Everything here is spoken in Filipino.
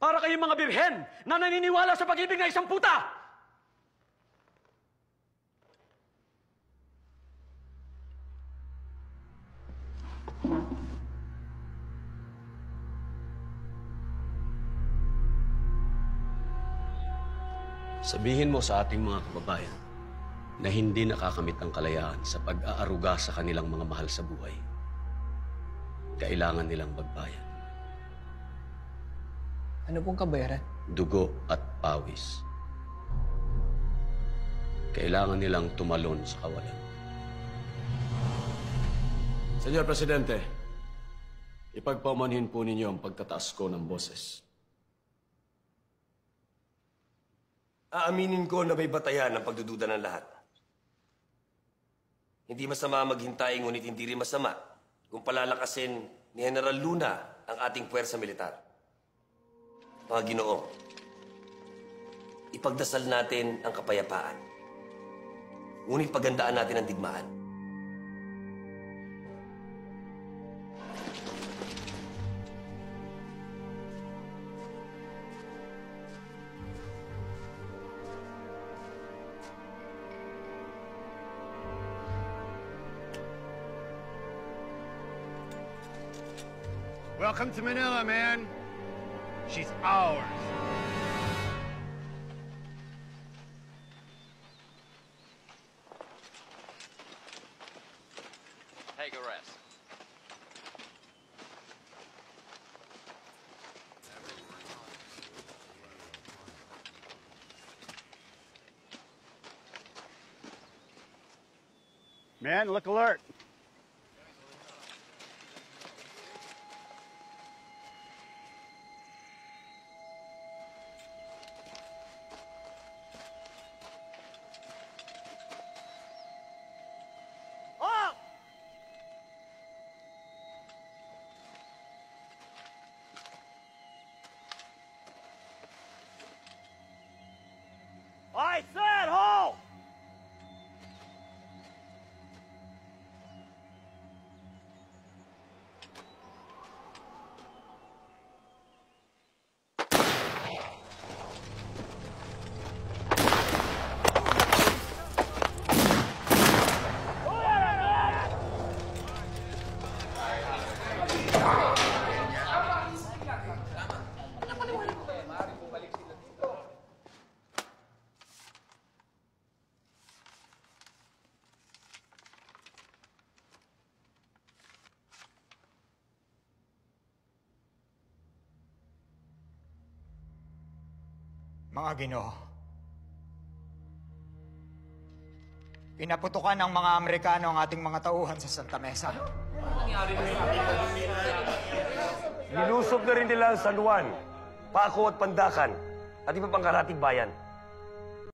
Para kayong mga birhen na naniniwala sa pag-ibig ng isang puta! Sabihin mo sa ating mga kababayan na hindi nakakamit ang kalayaan sa pag-aaruga sa kanilang mga mahal sa buhay. Kailangan nilang magbayad. Ano pong kabayaran? Dugo at pawis. Kailangan nilang tumalon sa kawalan. Senyor Presidente, ipagpaumanhin po ninyo ang pagtataas ko ng boses. Aaminin ko na may batayan ang pagdududa ng lahat. Hindi masama maghintay, ngunit hindi rin masama kung palalakasin ni General Luna ang ating puwersa militar. Mga Ginoo, ipagdasal natin ang kapayapaan. Ngunit pagandaan natin ang digmaan. Welcome to Manila, man. She's ours. Take a rest. Man, look alert. I said halt! Mga Ginoo, pinaputukan ng mga Amerikano ang ating mga tauhan sa Santa Mesa. Nilusob na rin nila ang San Juan, Paco at Pandacan, at iba pang karating bayan.